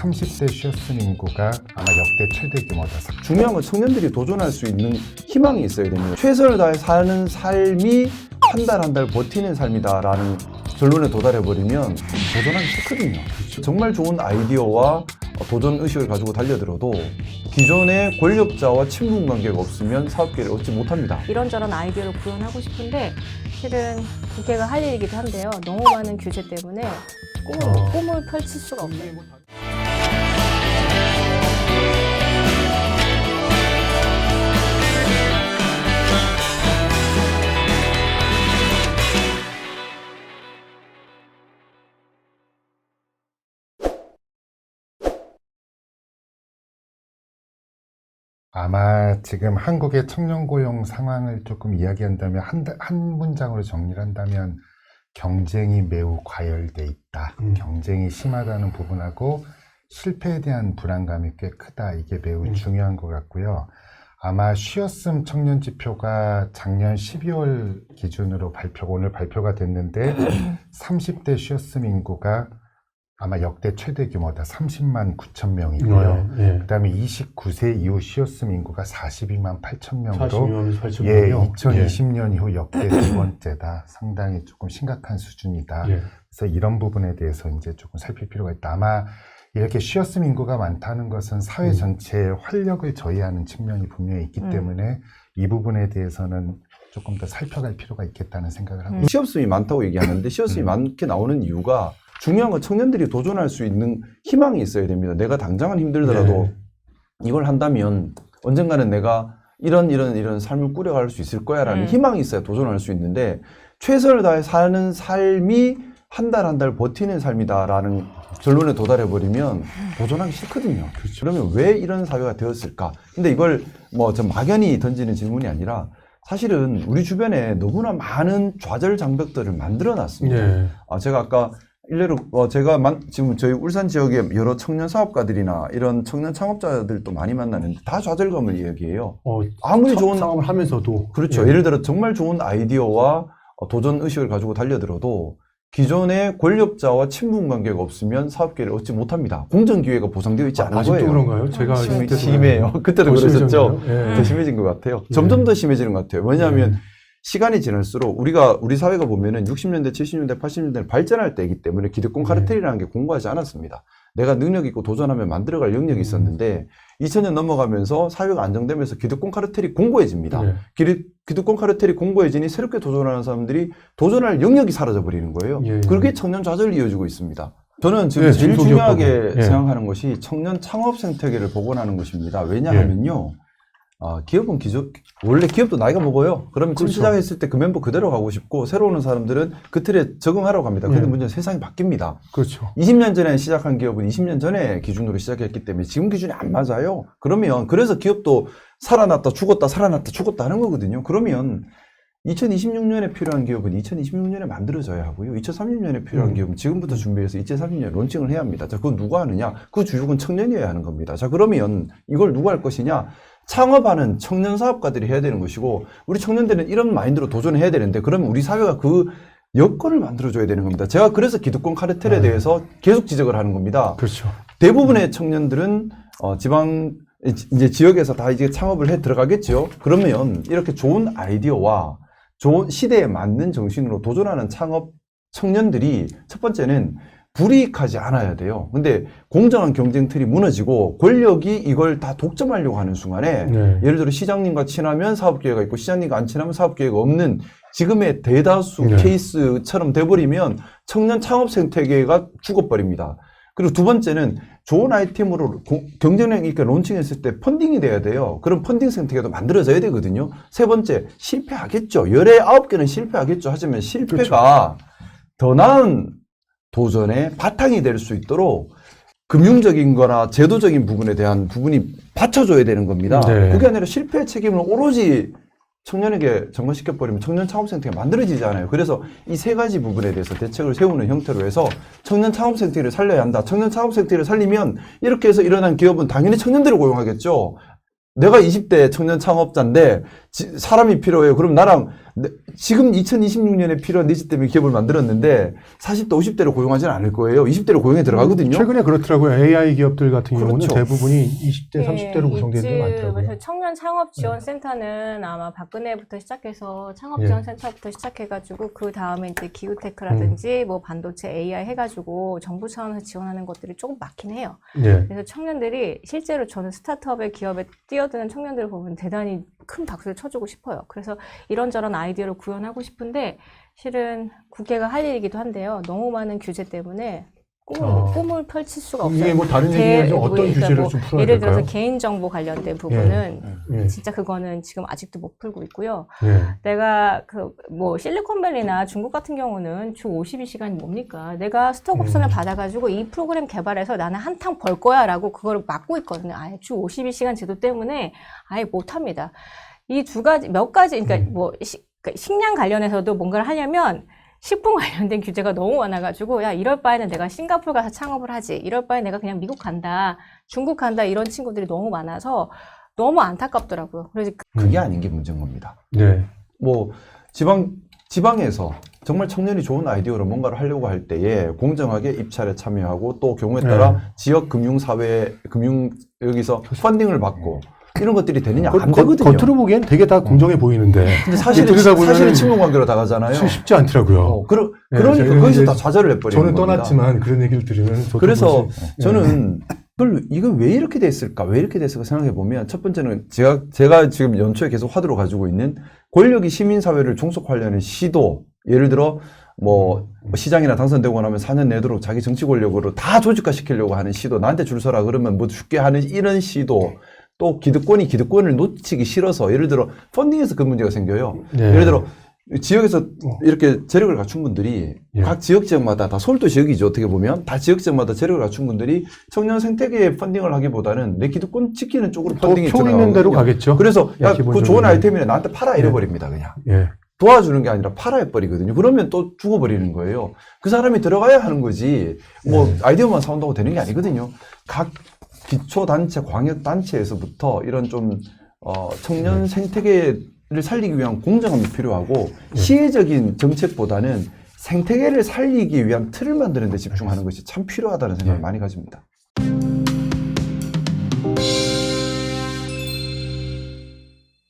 30대 쉬었음 인구가 아마 역대 최대 규모다. 중요한 건 청년들이 도전할 수 있는 희망이 있어야 됩니다. 최선을 다해 사는 삶이 한 달 한 달 버티는 삶이다라는 결론에 도달해버리면 도전하기 싫거든요. 정말 좋은 아이디어와 도전 의식을 가지고 달려들어도 기존의 권력자와 친분 관계가 없으면 사업 기회를 얻지 못합니다. 이런저런 아이디어를 구현하고 싶은데 실은 국회가 할 일이기도 한데요. 너무 많은 규제 때문에 꿈을 펼칠 수가 없어요. 아마 지금 한국의 청년 고용 상황을 조금 이야기한다면 한 문장으로 정리를 한다면 경쟁이 매우 과열돼 있다. 경쟁이 심하다는 부분하고 실패에 대한 불안감이 꽤 크다. 이게 매우 중요한 것 같고요. 아마 쉬었음 청년 지표가 작년 12월 기준으로 오늘 발표가 됐는데 30대 쉬었음 인구가 아마 역대 최대 규모다. 30만 9천 명이고요. 그 다음에 29세 이후 쉬었음 인구가 42만 8천 명으로 2020년 이후 역대 두 번째다. 상당히 조금 심각한 수준이다. 그래서 이런 부분에 대해서 이제 조금 살필 필요가 있다. 아마 이렇게 쉬었음 인구가 많다는 것은 사회 전체의 활력을 저해하는 측면이 분명히 있기 때문에 이 부분에 대해서는 조금 더 살펴갈 필요가 있겠다는 생각을 합니다. 쉬었음이 많다고 얘기하는데 쉬었음이 많게 나오는 이유가 중요한 건 청년들이 도전할 수 있는 희망이 있어야 됩니다. 내가 당장은 힘들더라도 이걸 한다면 언젠가는 내가 이런 삶을 꾸려갈 수 있을 거야 라는 희망이 있어야 도전할 수 있는데 최선을 다해 사는 삶이 한 달 한 달 버티는 삶이다 라는 결론에 도달해버리면 도전하기 싫거든요. 그러면 왜 이런 사회가 되었을까? 근데 이걸 저 막연히 던지는 질문이 아니라 사실은 우리 주변에 너무나 많은 좌절 장벽들을 만들어 놨습니다. 제가 아까 일례로 제가 지금 저희 울산 지역의 여러 청년 사업가들이나 이런 청년 창업자들도 많이 만나는데 다 좌절감을 이야기해요. 아무리 좋은 상업을 하면서도 그렇죠. 예를 들어 정말 좋은 아이디어와 도전 의식을 가지고 달려들어도 기존의 권력자와 친분 관계가 없으면 사업 기회를 얻지 못합니다. 공정 기회가 보장되어 있지 않은 아직도 거예요. 그런가요? 제가 심해요. 그때도 그러셨죠. 예. 더 심해진 것 같아요. 점점 더 심해지는 것 같아요. 왜냐하면 시간이 지날수록 우리 사회가 보면은 60년대, 70년대, 80년대를 발전할 때이기 때문에 기득권 카르텔이라는 게 공고하지 않았습니다. 내가 능력 있고 도전하면 만들어갈 영역이 있었는데 2000년 넘어가면서 사회가 안정되면서 기득권 카르텔이 공고해집니다. 기득권 카르텔이 공고해지니 새롭게 도전하는 사람들이 도전할 영역이 사라져 버리는 거예요. 그렇게 청년 좌절이 이어지고 있습니다. 저는 지금 제일 중요하게 생각하는 것이 청년 창업 생태계를 복원하는 것입니다. 왜냐하면요. 기업은 원래 기업도 나이가 먹어요. 그러면 지금 시작했을 때 그 멤버 그대로 가고 싶고, 새로 오는 사람들은 그 틀에 적응하라고 합니다. 근데 문제는 세상이 바뀝니다. 20년 전에 시작한 기업은 20년 전에 기준으로 시작했기 때문에 지금 기준이 안 맞아요. 그래서 기업도 살아났다 죽었다 살아났다 죽었다 하는 거거든요. 그러면 2026년에 필요한 기업은 2026년에 만들어져야 하고요. 2030년에 필요한 기업은 지금부터 준비해서 2030년에 론칭을 해야 합니다. 자, 그건 누가 하느냐? 그 주역은 청년이어야 하는 겁니다. 자, 그러면 이걸 누가 할 것이냐? 창업하는 청년 사업가들이 해야 되는 것이고, 우리 청년들은 이런 마인드로 도전해야 되는데, 그러면 우리 사회가 그 여건을 만들어줘야 되는 겁니다. 제가 그래서 기득권 카르텔에 대해서 계속 지적을 하는 겁니다. 대부분의 청년들은 이제 지역에서 다 이제 창업을 해 들어가겠죠. 그러면 이렇게 좋은 아이디어와 좋은 시대에 맞는 정신으로 도전하는 창업 청년들이 첫 번째는 불이익하지 않아야 돼요. 근데 공정한 경쟁 틀이 무너지고 권력이 이걸 다 독점하려고 하는 순간에 예를 들어 시장님과 친하면 사업 기회가 있고 시장님과 안 친하면 사업 기회가 없는 지금의 대다수 케이스처럼 돼버리면 청년 창업 생태계가 죽어버립니다. 그리고 두 번째는 좋은 아이템으로 경쟁력 있게 론칭했을 때 펀딩이 돼야 돼요. 그럼 펀딩 생태계도 만들어져야 되거든요. 세 번째, 실패하겠죠. 열에 9개는 실패하겠죠. 하지만 실패가 더 나은 도전의 바탕이 될 수 있도록 금융적인 거나 제도적인 부분에 대한 부분이 받쳐줘야 되는 겁니다. 그게 아니라 실패의 책임을 오로지 청년에게 전가시켜버리면 청년 창업생태가 만들어지지 않아요. 그래서 이 세 가지 부분에 대해서 대책을 세우는 형태로 해서 청년 창업생태를 살려야 한다. 청년 창업생태를 살리면 이렇게 해서 일어난 기업은 당연히 청년들을 고용하겠죠. 내가 20대 청년 창업자인데 사람이 필요해요. 그럼 지금 2026년에 필요한 니즈 때문에 기업을 만들었는데 40대, 50대를 고용하지는 않을 거예요. 20대를 고용에 들어가거든요. 최근에 그렇더라고요. AI 기업들 같은 경우는 그렇죠. 대부분이 20대, 30대로 구성되는 데 많더라고요. 그래서 청년 창업 지원센터는 아마 박근혜부터 시작해서 창업 지원센터부터 시작해가지고 그 다음에 이제 기후테크라든지 뭐 반도체 AI 해가지고 정부 차원에서 지원하는 것들이 조금 많긴 해요. 예. 그래서 청년들이 실제로 저는 스타트업의 기업에 뛰어드는 청년들을 보면 대단히 큰 박수를 쳐주고 싶어요. 그래서 이런저런 아이디어를 구현하고 싶은데 실은 국회가 할 일이기도 한데요. 너무 많은 규제 때문에 꿈을 펼칠 수가 없어요. 이게 뭐 다른 얘기는 어떤 규제를 뭐 좀 풀어야 예를 될까요? 들어서 개인정보 관련된 부분은 예. 진짜 그거는 지금 아직도 못 풀고 있고요. 예. 내가 뭐 실리콘밸리나 중국 같은 경우는 주 52시간이 뭡니까? 내가 스톡옵션을 받아가지고 이 프로그램 개발해서 나는 한탕 벌 거야라고 그걸 막고 있거든요. 아예 주 52시간 제도 때문에 아예 못합니다. 이 두 가지 몇 가지 그러니까 뭐 그러니까 식량 관련해서도 뭔가를 하려면 식품 관련된 규제가 너무 많아가지고 야 이럴 바에는 내가 싱가포르 가서 창업을 하지 이럴 바에 내가 그냥 미국 간다 중국 간다 이런 친구들이 너무 많아서 너무 안타깝더라고요. 그래서 그게 아닌 게 문제인 겁니다. 네. 뭐 지방에서 정말 청년이 좋은 아이디어로 뭔가를 하려고 할 때에 공정하게 입찰에 참여하고 또 경우에 따라 지역 금융사회 여기서 펀딩을 받고 이런 것들이 되느냐 안 되거든요. 겉으로 보기엔 되게 다 공정해 보이는데 근데 사실은 친분관계로 다가잖아요. 쉽지 않더라고요. 그러니까 저희는 거기서 이제 다 좌절을 해버리는 저는 겁니다. 떠났지만 그런 얘기를 들으면 저도 그래서 사실, 저는 이건 왜 이렇게 됐을까? 왜 이렇게 됐을까 생각해 보면 첫 번째는 제가 지금 연초에 계속 화두로 가지고 있는 권력이 시민사회를 종속하려는 시도. 예를 들어 뭐 시장이나 당선되고 나면 4년 내도록 자기 정치 권력으로 다 조직화 시키려고 하는 시도. 나한테 줄 서라 그러면 뭐 죽게 하는 이런 시도. 또 기득권을 놓치기 싫어서 예를 들어 펀딩에서 그 문제가 생겨요. 네. 예를 들어 지역에서 이렇게 재력을 갖춘 분들이 각 지역마다 다 서울도 지역이죠. 어떻게 보면 다 지역마다 재력을 갖춘 분들이 청년 생태계에 펀딩을 하기보다는 내 기득권 지키는 쪽으로 펀딩이 표 있는 대로 가겠죠. 그래서 야, 그 기본적으로. 좋은 아이템이네 나한테 팔아 이래버립니다 그냥. 예. 도와주는 게 아니라 팔아 해버리거든요. 그러면 또 죽어버리는 거예요. 그 사람이 들어가야 하는 거지. 뭐 아이디어만 사온다고 되는 게 아니거든요. 각 기초단체, 광역단체에서부터 이런 좀 청년 생태계를 살리기 위한 공정함이 필요하고 시혜적인 정책보다는 생태계를 살리기 위한 틀을 만드는 데 집중하는 것이 참 필요하다는 생각을 많이 가집니다.